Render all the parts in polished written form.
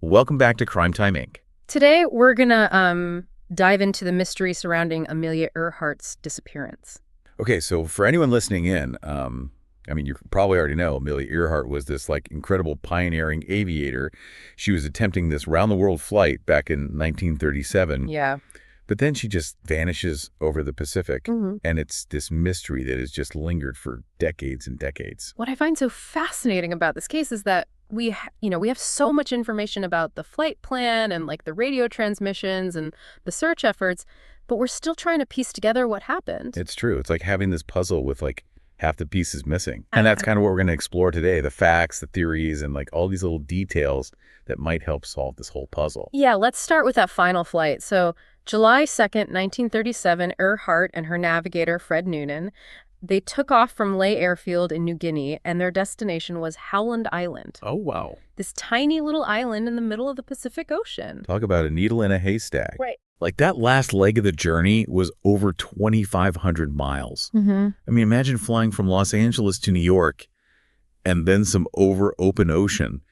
Welcome back to Crime Time Inc. Today, we're gonna dive into the mystery surrounding Amelia Earhart's disappearance. Okay, so for anyone listening in, you probably already know Amelia Earhart was this incredible pioneering aviator. She was attempting this round-the-world flight back in 1937, Yeah. but then she just vanishes over the Pacific, hmm and it's this mystery that has just lingered for decades and decades. What I find so fascinating about this case is that we have so much information about the flight plan and like the radio transmissions and the search efforts, but we're still trying to piece together what happened. It's true. It's like having this puzzle with half the pieces missing. And that's kind of what we're going to explore today, the facts, the theories, and all these little details that might help solve this whole puzzle. Yeah, let's start with that final flight. So, July 2nd, 1937, Earhart and her navigator, Fred Noonan, they took off from Ley Airfield in New Guinea, and their destination was Howland Island, Oh, wow. this tiny little island in the middle of the Pacific Ocean. Talk about a needle in a haystack. Right. That last leg of the journey was over 2,500 miles. Mm-hmm. Imagine flying from Los Angeles to New York and then some over open ocean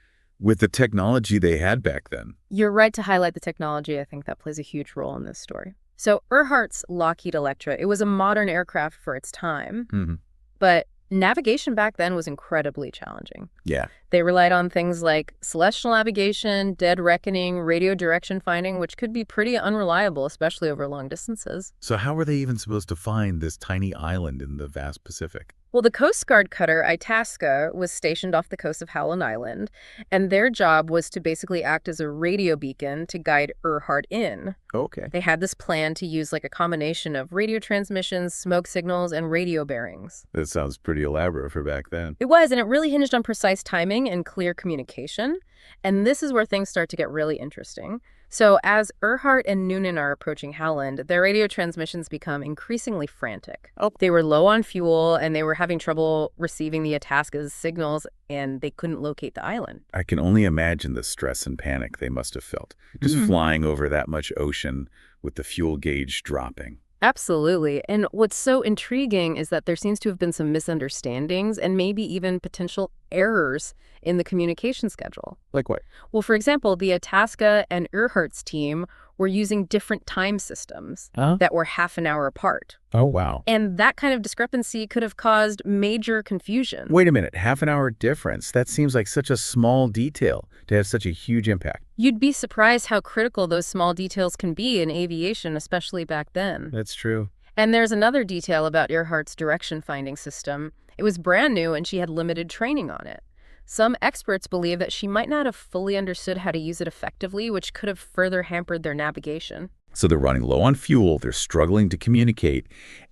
with the technology they had back then. You're right to highlight the technology. I think that plays a huge role in this story. So Earhart's Lockheed Electra, it was a modern aircraft for its time, Mm-hmm. but navigation back then was incredibly challenging. Yeah. They relied on things like celestial navigation, dead reckoning, radio direction finding, which could be pretty unreliable, especially over long distances. So how were they even supposed to find this tiny island in the vast Pacific? Well, the Coast Guard cutter Itasca was stationed off the coast of Howland Island, and their job was to basically act as a radio beacon to guide Earhart in. Okay. They had this plan to use like a combination of radio transmissions, smoke signals, and radio bearings. That sounds pretty elaborate for back then. It was, and it really hinged on precise timing and clear communication. And this is where things start to get really interesting. So as Earhart and Noonan are approaching Howland, their radio transmissions become increasingly frantic. Oh. They were low on fuel, and they were having trouble receiving the Itasca's signals, and they couldn't locate the island. I can only imagine the stress and panic they must have felt, just flying over that much ocean with the fuel gauge dropping. Absolutely. And what's so intriguing is that there seems to have been some misunderstandings and maybe even potential errors in the communication schedule. Like what? Well, for example, the Itasca and Earhart's team were using different time systems that were half an hour apart. Oh, wow. And that kind of discrepancy could have caused major confusion. Wait a minute, half an hour difference. That seems like such a small detail to have such a huge impact. You'd be surprised how critical those small details can be in aviation, especially back then. That's true. And there's another detail about Earhart's direction-finding system. It was brand new, and she had limited training on it. Some experts believe that she might not have fully understood how to use it effectively, which could have further hampered their navigation. So they're running low on fuel, they're struggling to communicate,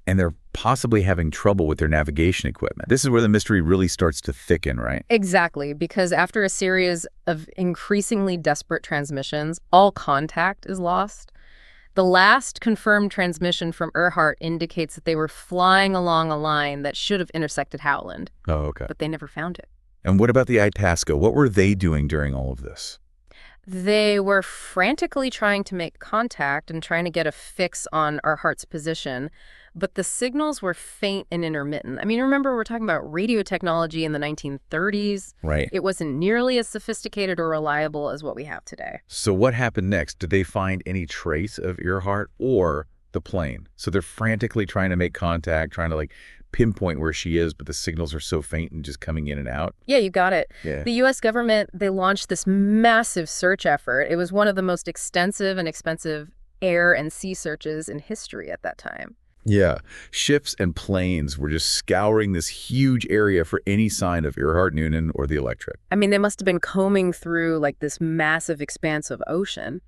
and they're possibly having trouble with their navigation equipment. This is where the mystery really starts to thicken, right? Exactly, because after a series of increasingly desperate transmissions, all contact is lost. The last confirmed transmission from Earhart indicates that they were flying along a line that should have intersected Howland, Oh, okay. but they never found it. And what about the Itasca? What were they doing during all of this? They were frantically trying to make contact and trying to get a fix on Earhart's position, but the signals were faint and intermittent. Rember, we're talking about radio technology in the 1930s. Right. It wasn't nearly as sophisticated or reliable as what we have today. So what happened next? Did they find any trace of Earhart or the plane? So they're frantically trying to make contact, trying to pinpoint where she is, but the signals are so faint and just coming in and out. Yeah, you got it. Yeah. The U.S. government, they launched this massive search effort. It was one of the most extensive and expensive air and sea searches in history at that time. Yeah. Ships and planes were just scouring this huge area for any sign of Earhart, Noonan, or the Electric. They must have been combing through this massive expanse of ocean.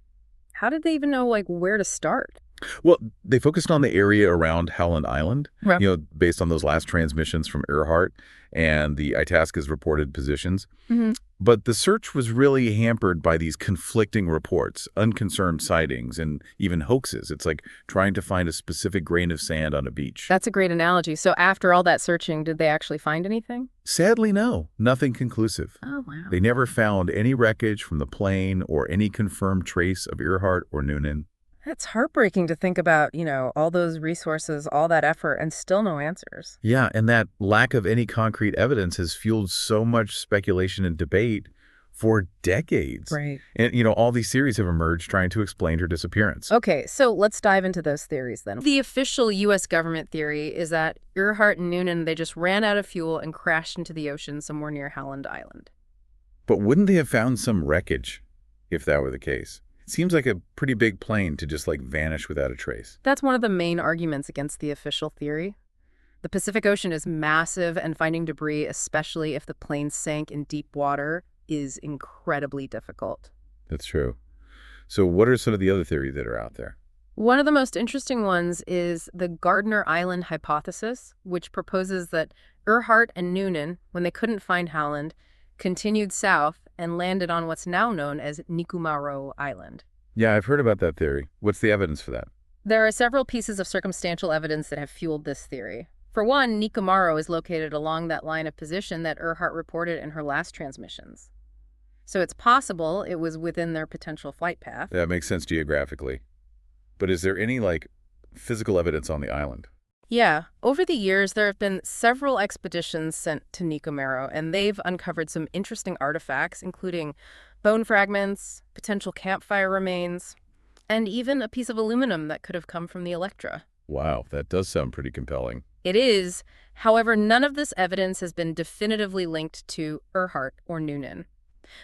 How did they even know where to start? Well, they focused on the area around Howland Island, Right. Based on those last transmissions from Earhart and the Itasca's reported positions. Mm-hmm. But the search was really hampered by these conflicting reports, unconfirmed sightings, and even hoaxes. It's like trying to find a specific grain of sand on a beach. That's a great analogy. So after all that searching, did they actually find anything? Sadly, no. Nothing conclusive. Oh, wow. They never found any wreckage from the plane or any confirmed trace of Earhart or Noonan. That's heartbreaking to think about, all those resources, all that effort, and still no answers. Yeah, and that lack of any concrete evidence has fueled so much speculation and debate For decades. Right. And, all these theories have emerged trying to explain her disappearance. Okay, so let's dive into those theories then. The official U.S. government theory is that Earhart and Noonan, they just ran out of fuel and crashed into the ocean somewhere near Howland Island. But wouldn't they have found some wreckage if that were the case? It seems like a pretty big plane to just vanish without a trace. That's one of the main arguments against the official theory. The Pacific Ocean is massive, and finding debris, especially if the plane sank in deep water, is incredibly difficult. That's true. So what are some of the other theories that are out there? One of the most interesting ones is the Gardner Island hypothesis, which proposes that Earhart and Noonan, when they couldn't find Howland, continued south and landed on what's now known as Nikumaro Island. Yeah, I've heard about that theory. What's the evidence for that? There are several pieces of circumstantial evidence that have fueled this theory. For one, Nikumaro is located along that line of position that Earhart reported in her last transmissions. So it's possible it was within their potential flight path. That makes sense geographically. But is there any, physical evidence on the island? Yeah, over the years, there have been several expeditions sent to Nikomaro, and they've uncovered some interesting artifacts, including bone fragments, potential campfire remains, and even a piece of aluminum that could have come from the Electra. Wow, that does sound pretty compelling. It is. However, none of this evidence has been definitively linked to Earhart or Noonan.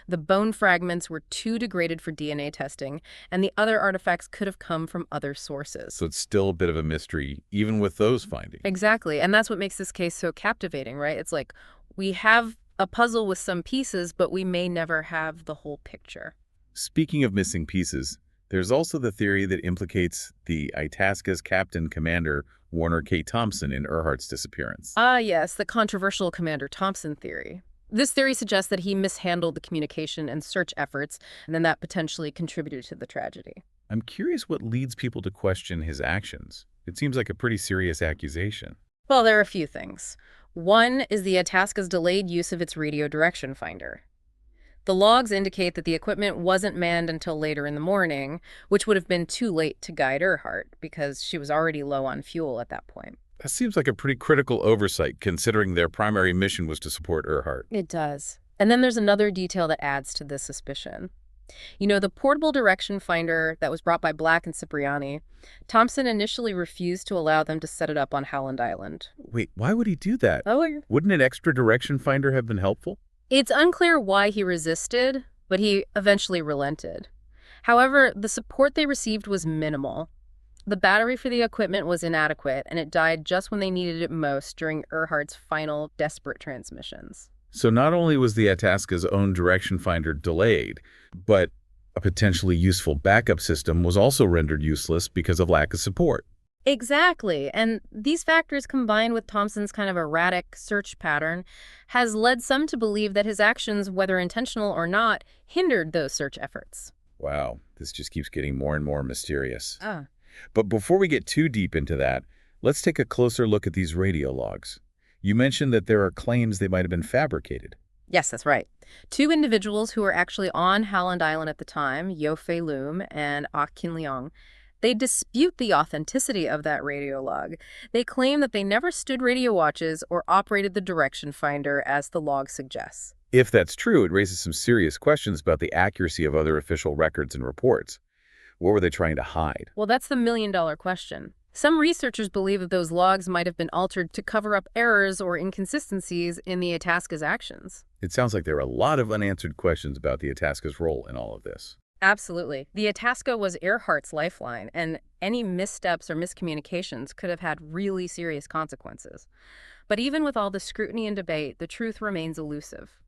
The bone fragments were too degraded for DNA testing, and the other artifacts could have come from other sources. So it's still a bit of a mystery, even with those findings. Exactly, and that's what makes this case so captivating, right? It's like we have a puzzle with some pieces, but we may never have the whole picture. Speaking of missing pieces, there's also the theory that implicates the Itasca's captain-commander, Warner K. Thompson, in Earhart's disappearance. Ah, yes, the controversial Commander Thompson theory. This theory suggests that he mishandled the communication and search efforts, and then that potentially contributed to the tragedy. I'm curious what leads people to question his actions. It seems like a pretty serious accusation. Well, there are a few things. One is the Itasca's delayed use of its radio direction finder. The logs indicate that the equipment wasn't manned until later in the morning, which would have been too late to guide Earhart because she was already low on fuel at that point. That seems like a pretty critical oversight, considering their primary mission was to support Earhart. It does. And then there's another detail that adds to this suspicion. The portable direction finder that was brought by Black and Cipriani, Thompson initially refused to allow them to set it up on Howland Island. Wait, why would he do that? Oh, Wouldn't an extra direction finder have been helpful? it's unclear why he resisted, but he eventually relented. However, the support they received was minimal. The battery for the equipment was inadequate, and it died just when they needed it most during Earhart's final desperate transmissions. So not only was the Itasca's own direction finder delayed, but a potentially useful backup system was also rendered useless because of lack of support. Exactly, and these factors combined with Thompson's kind of erratic search pattern has led some to believe that his actions, whether intentional or not, hindered those search efforts. Wow, this just keeps getting more and more mysterious. Ah. But before we get too deep into that, let's take a closer look at these radio logs. You mentioned that there are claims they might have been fabricated. Yes, that's right. Two individuals who were actually on Howland Island at the time, Yo Fei Loom and Ah Kin Leong, they dispute the authenticity of that radio log. They claim that they never stood radio watches or operated the direction finder as the log suggests. If that's true, it raises some serious questions about the accuracy of other official records and reports. What were they trying to hide? Well, that's the million-dollar question. Some researchers believe that those logs might have been altered to cover up errors or inconsistencies in the Itasca's actions. It sounds like there are a lot of unanswered questions about the Itasca's role in all of this. Absolutely. The Itasca was Earhart's lifeline, and any missteps or miscommunications could have had really serious consequences. But even with all the scrutiny and debate, the truth remains elusive.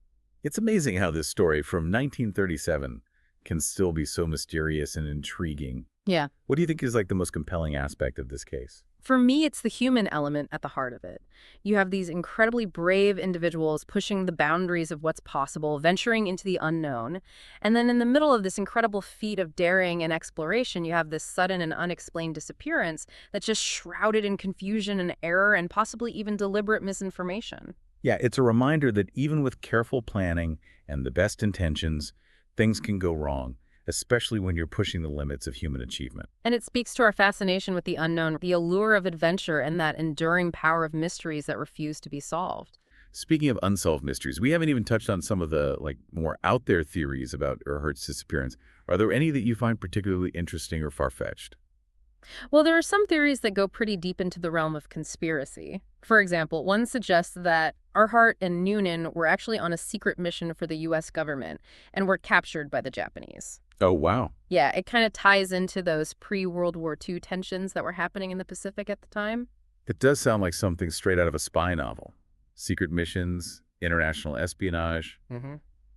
It's amazing how this story from 1937 can still be so mysterious and intriguing. Yeah. What do you think is the most compelling aspect of this case? For me, it's the human element at the heart of it. You have these incredibly brave individuals pushing the boundaries of what's possible, venturing into the unknown. And then in the middle of this incredible feat of daring and exploration, you have this sudden and unexplained disappearance that's just shrouded in confusion and error and possibly even deliberate misinformation. Yeah, it's a reminder that even with careful planning and the best intentions, things can go wrong, especially when you're pushing the limits of human achievement. And it speaks to our fascination with the unknown, the allure of adventure, and that enduring power of mysteries that refuse to be solved. Speaking of unsolved mysteries, we haven't even touched on some of the more out there theories about Earhart's disappearance. Are there any that you find particularly interesting or far-fetched? Well, there are some theories that go pretty deep into the realm of conspiracy. For example, one suggests that Earhart and Noonan were actually on a secret mission for the U.S. government and were captured by the Japanese. Oh, wow. Yeah, it kind of ties into those pre-World War II tensions that were happening in the Pacific at the time. It does sound like something straight out of a spy novel. Secret missions, international espionage.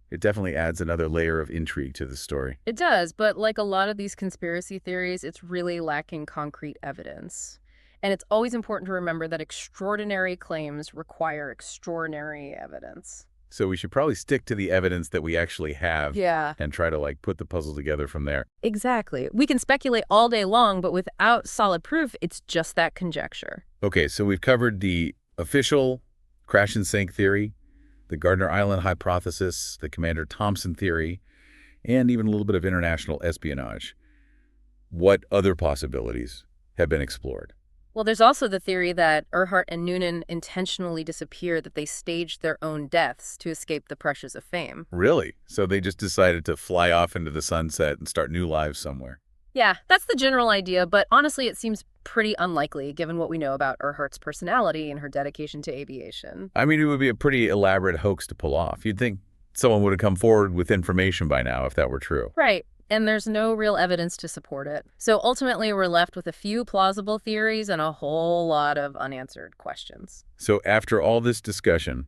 It definitely adds another layer of intrigue to the story. It does, but like a lot of these conspiracy theories, it's really lacking concrete evidence. And it's always important to remember that extraordinary claims require extraordinary evidence. So we should probably stick to the evidence that we actually have Yeah. and try to put the puzzle together from there. Exactly. We can speculate all day long, but without solid proof, it's just that conjecture. Okay, so we've covered the official crash and sink theory, the Gardner Island hypothesis, the Commander Thompson theory, and even a little bit of international espionage. What other possibilities have been explored? Well, there's also the theory that Earhart and Noonan intentionally disappeared, that they staged their own deaths to escape the pressures of fame. Really? So they just decided to fly off into the sunset and start new lives somewhere? Yeah, that's the general idea, but honestly, it seems pretty unlikely given what we know about Earhart's personality and her dedication to aviation. I mean, it would be a pretty elaborate hoax to pull off. You'd think someone would have come forward with information by now if that were true. Right. And there's no real evidence to support it. So ultimately, we're left with a few plausible theories and a whole lot of unanswered questions. So after all this discussion,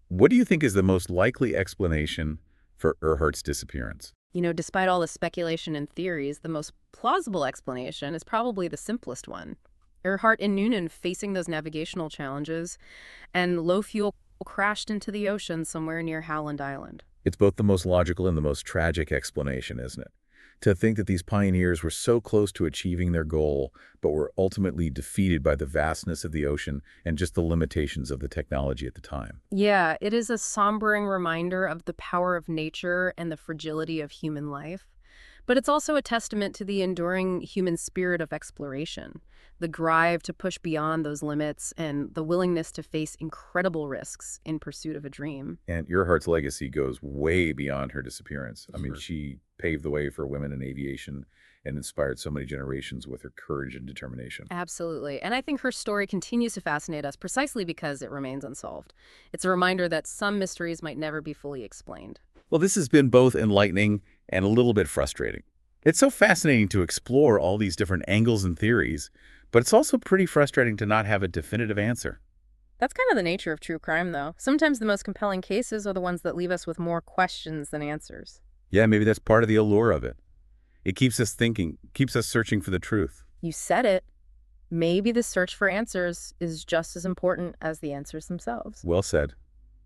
what do you think is the most likely explanation for Earhart's disappearance? You know, despite all the speculation and theories, the most plausible explanation is probably the simplest one. Earhart and Noonan facing those navigational challenges, and low fuel crashed into the ocean somewhere near Howland Island. It's both the most logical and the most tragic explanation, isn't it? To think that these pioneers were so close to achieving their goal, but were ultimately defeated by the vastness of the ocean and just the limitations of the technology at the time. Yeah, it is a sombering reminder of the power of nature and the fragility of human life. But it's also a testament to the enduring human spirit of exploration, the drive to push beyond those limits and the willingness to face incredible risks in pursuit of a dream. And Earhart's legacy goes way beyond her disappearance. I mean, she paved the way for women in aviation and inspired so many generations with her courage and determination. Absolutely. And I think her story continues to fascinate us precisely because it remains unsolved. It's a reminder that some mysteries might never be fully explained. Well, this has been both enlightening and a little bit frustrating. It's so fascinating to explore all these different angles and theories, but it's also pretty frustrating to not have a definitive answer. That's kind of the nature of true crime, though. Sometimes the most compelling cases are the ones that leave us with more questions than answers. Yeah, maybe that's part of the allure of it. It keeps us thinking, keeps us searching for the truth. You said it. Maybe the search for answers is just as important as the answers themselves. Well said.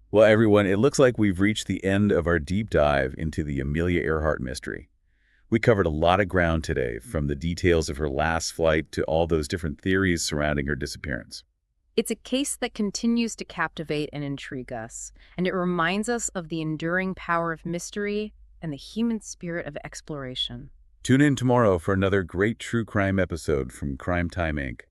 Well, everyone, it looks like we've reached the end of our deep dive into the Amelia Earhart mystery. We covered a lot of ground today, from the details of her last flight to all those different theories surrounding her disappearance. It's a case that continues to captivate and intrigue us, and it reminds us of the enduring power of mystery and the human spirit of exploration. Tune in tomorrow for another great true crime episode from Crime Time Inc.